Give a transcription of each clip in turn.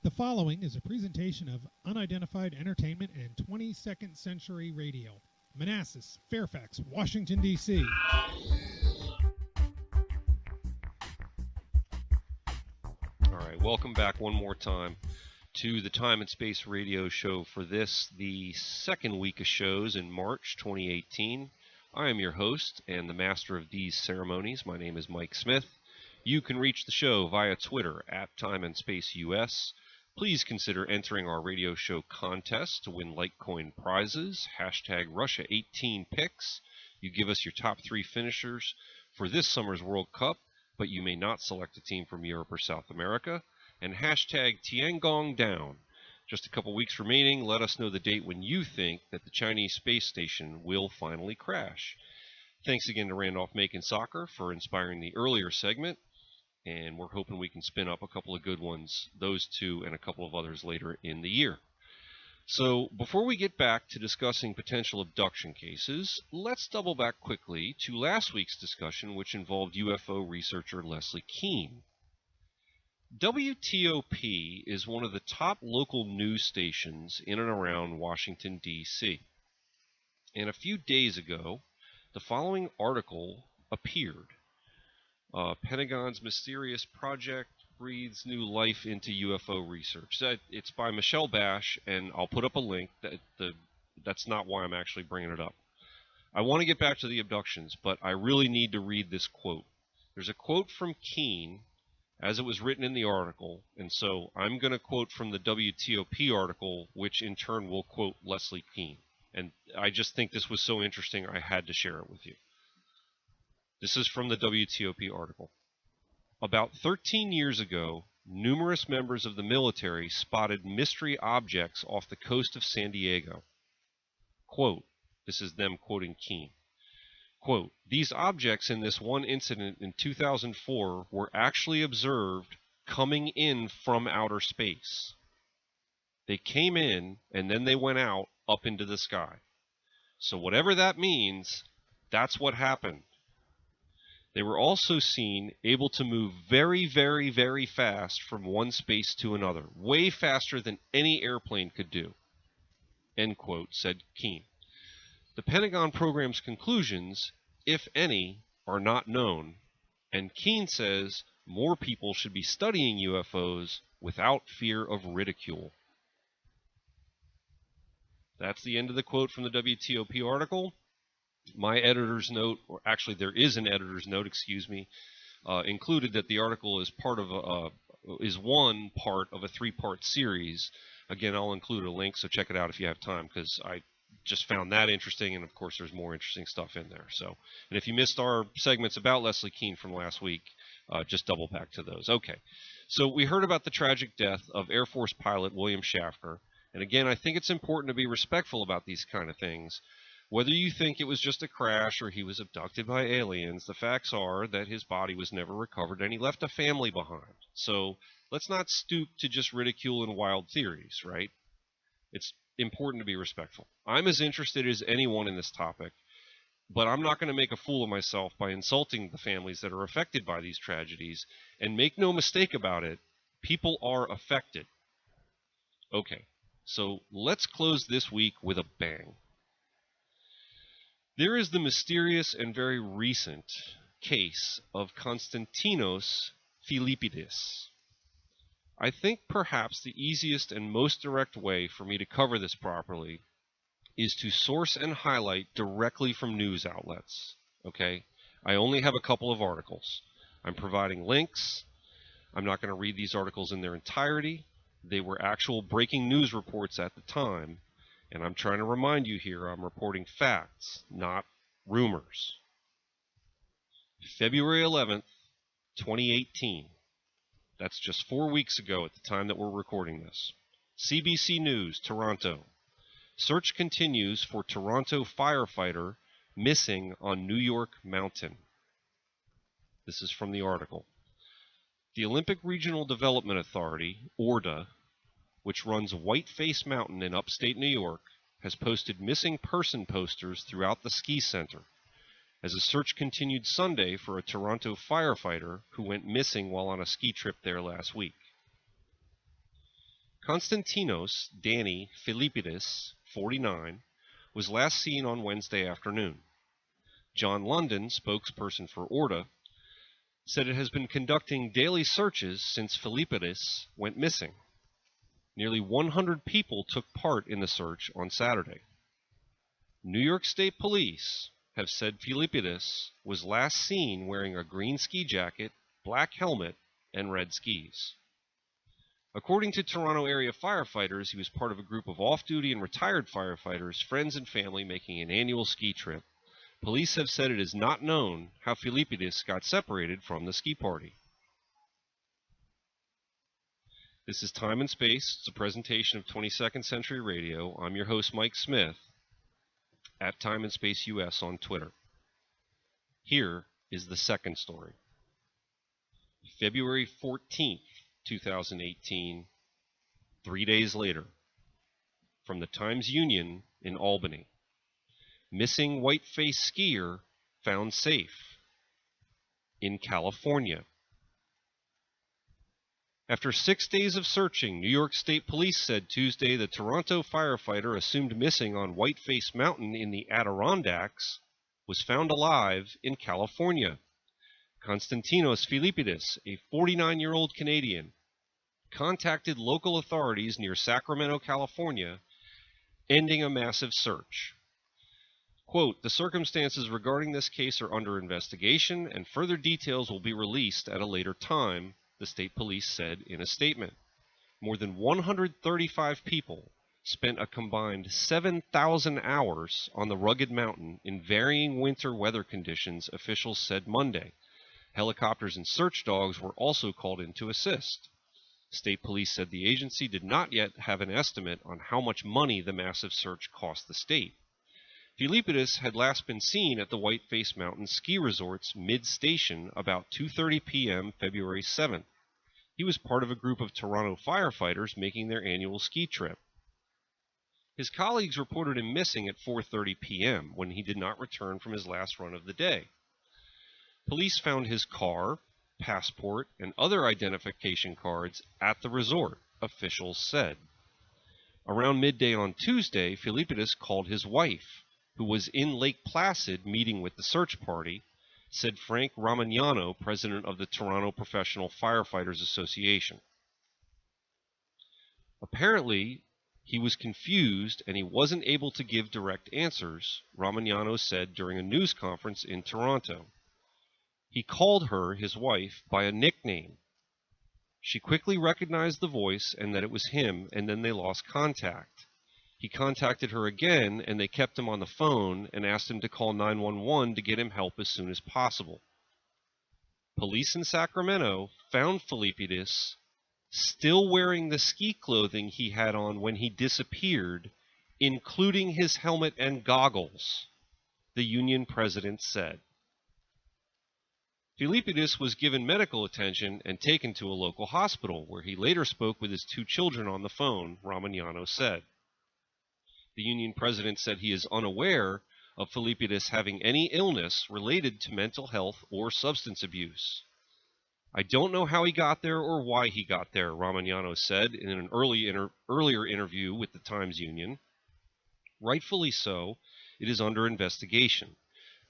The following is a presentation of unidentified entertainment and 22nd century radio. Manassas, Fairfax, Washington, D.C. All right, welcome back one more time to the Time and Space Radio Show for this, the second week of shows in March 2018. I am your host and the master of these ceremonies. My name is Mike Smith. You can reach the show via Twitter at Time and Space US. Please consider entering our radio show contest to win Litecoin prizes, hashtag Russia18picks. You give us your top 3 finishers for this summer's World Cup, but you may not select a team from Europe or South America, and hashtag Tiangong down. Just a couple weeks remaining. Let us know the date when you think that the Chinese space station will finally crash. Thanks again to Randolph Macon Soccer for inspiring the earlier segment, and we're hoping we can spin up a couple of good ones, those two and a couple of others later in the year. So before we get back to discussing potential abduction cases, let's double back quickly to last week's discussion, which involved UFO researcher Leslie Kean. WTOP is one of the top local news stations in and around Washington, D.C. And a few days ago, the following article appeared. Pentagon's mysterious project breathes new life into UFO research. It's by Michelle Bash, and I'll put up a link. That's not why I'm actually bringing it up. I want to get back to the abductions, but I really need to read this quote. There's a quote from Kean as it was written in the article, and so I'm going to quote from the WTOP article, which in turn will quote Leslie Kean. And I just think this was so interesting, I had to share it with you. This is from the WTOP article. About 13 years ago, numerous members of the military spotted mystery objects off the coast of San Diego. Quote, this is them quoting Kean. Quote, these objects in this one incident in 2004 were actually observed coming in from outer space. They came in and then they went out up into the sky. So whatever that means, that's what happened. They were also seen able to move very, very, very fast from one space to another, way faster than any airplane could do. End quote, said Kean. The Pentagon program's conclusions, if any, are not known, and Kean says more people should be studying UFOs without fear of ridicule. That's the end of the quote from the WTOP article. My editor's note, or actually there is an editor's note, included that the article is one part of a 3-part series. Again, I'll include a link, so check it out if you have time, because I just found that interesting, and of course there's more interesting stuff in there. So, and if you missed our segments about Leslie Kean from last week, just double back to those. Okay, so we heard about the tragic death of Air Force pilot William Schaffner, and again, I think it's important to be respectful about these kind of things. Whether you think it was just a crash or he was abducted by aliens, the facts are that his body was never recovered and he left a family behind. So let's not stoop to just ridicule and wild theories, right? It's important to be respectful. I'm as interested as anyone in this topic, but I'm not going to make a fool of myself by insulting the families that are affected by these tragedies. And make no mistake about it, people are affected. Okay, so let's close this week with a bang. There is the mysterious and very recent case of Konstantinos Philippidis. I think perhaps the easiest and most direct way for me to cover this properly is to source and highlight directly from news outlets. Okay? I only have a couple of articles. I'm providing links. I'm not going to read these articles in their entirety. They were actual breaking news reports at the time. And I'm trying to remind you here, I'm reporting facts, not rumors. February 11th, 2018. That's just 4 weeks ago at the time that we're recording this. CBC News, Toronto. Search continues for Toronto firefighter missing on New York mountain. This is from the article. The Olympic Regional Development Authority, ORDA, which runs Whiteface Mountain in upstate New York, has posted missing person posters throughout the ski center, as a search continued Sunday for a Toronto firefighter who went missing while on a ski trip there last week. Konstantinos Danny Philippidis, 49, was last seen on Wednesday afternoon. John London, spokesperson for ORDA, said it has been conducting daily searches since Philippidis went missing. Nearly 100 people took part in the search on Saturday. New York State Police have said Philippidis was last seen wearing a green ski jacket, black helmet, and red skis. According to Toronto area firefighters, he was part of a group of off-duty and retired firefighters, friends and family making an annual ski trip. Police have said it is not known how Philippidis got separated from the ski party. This is Time and Space. It's a presentation of 22nd Century Radio. I'm your host, Mike Smith, at Time and Space US on Twitter. Here is the second story. February 14th, 2018, 3 days later, from the Times-Union in Albany. Missing white-faced skier found safe in California. After 6 days of searching, New York State Police said Tuesday the Toronto firefighter assumed missing on Whiteface Mountain in the Adirondacks was found alive in California. Konstantinos Philippidis, a 49-year-old Canadian, contacted local authorities near Sacramento, California, ending a massive search. Quote, "The circumstances regarding this case are under investigation, and further details will be released at a later time," the state police said in a statement. More than 135 people spent a combined 7,000 hours on the rugged mountain in varying winter weather conditions, officials said Monday. Helicopters and search dogs were also called in to assist. State police said the agency did not yet have an estimate on how much money the massive search cost the state. Philippidis had last been seen at the Whiteface Mountain Ski Resort's mid-station about 2:30 p.m. February 7th. He was part of a group of Toronto firefighters making their annual ski trip. His colleagues reported him missing at 4:30 p.m. when he did not return from his last run of the day. Police found his car, passport, and other identification cards at the resort, officials said. Around midday on Tuesday, Philippidis called his wife, who was in Lake Placid meeting with the search party, said Frank Ramagnano, president of the Toronto Professional Firefighters Association. Apparently, he was confused and he wasn't able to give direct answers, Ramagnano said during a news conference in Toronto. He called her, his wife, by a nickname. She quickly recognized the voice and that it was him, and then they lost contact. He contacted her again, and they kept him on the phone and asked him to call 911 to get him help as soon as possible. Police in Sacramento found Philippidis still wearing the ski clothing he had on when he disappeared, including his helmet and goggles, the union president said. Philippidis was given medical attention and taken to a local hospital, where he later spoke with his 2 children on the phone, Ramagnano said. The union president said he is unaware of Philippidis having any illness related to mental health or substance abuse. "I don't know how he got there or why he got there," Ramagnano said in an earlier interview with the Times-Union. Rightfully so, it is under investigation.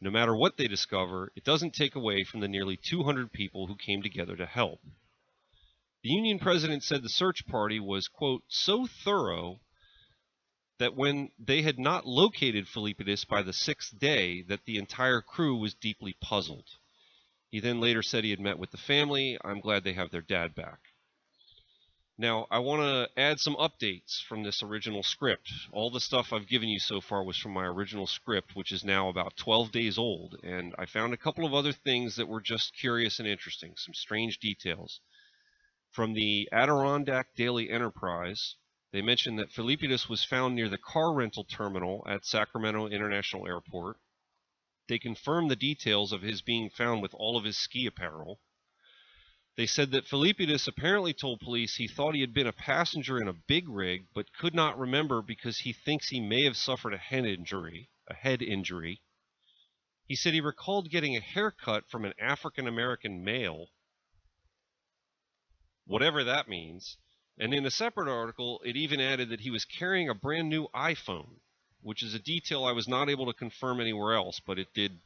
No matter what they discover, it doesn't take away from the nearly 200 people who came together to help. The union president said the search party was, quote, "so thorough that when they had not located Philippidis by the 6th day, that the entire crew was deeply puzzled." He then later said he had met with the family. "I'm glad they have their dad back." Now, I want to add some updates from this original script. All the stuff I've given you so far was from my original script, which is now about 12 days old, and I found a couple of other things that were just curious and interesting, some strange details. From the Adirondack Daily Enterprise, they mentioned that Philippidis was found near the car rental terminal at Sacramento International Airport. They confirmed the details of his being found with all of his ski apparel. They said that Philippidis apparently told police he thought he had been a passenger in a big rig, but could not remember because he thinks he may have suffered a head injury. He said he recalled getting a haircut from an African-American male, whatever that means, And in a separate article, it even added that he was carrying a brand new iPhone, which is a detail I was not able to confirm anywhere else, but it did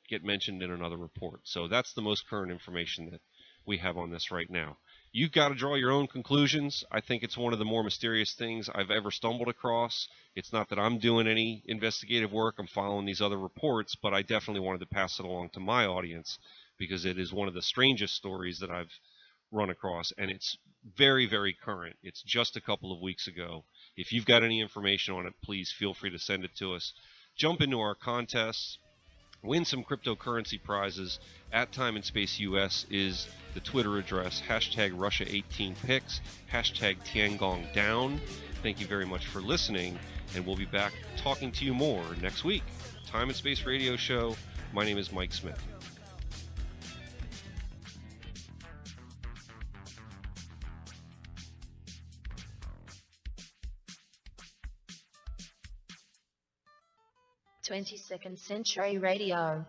get mentioned in another report. So that's the most current information that we have on this right now. You've got to draw your own conclusions. I think it's one of the more mysterious things I've ever stumbled across. It's not that I'm doing any investigative work. I'm following these other reports, but I definitely wanted to pass it along to my audience because it is one of the strangest stories that I've run across, and it's very, very current. It's just a couple of weeks ago. If you've got any information on it, please feel free to send it to us. Jump into our contests. Win some cryptocurrency prizes. At Time and Space US is the Twitter address, hashtag Russia18Picks, hashtag Tiangong Down. Thank you very much for listening, and we'll be back talking to you more next week. Time and Space Radio Show. My name is Mike Smith. '22nd Century Radio.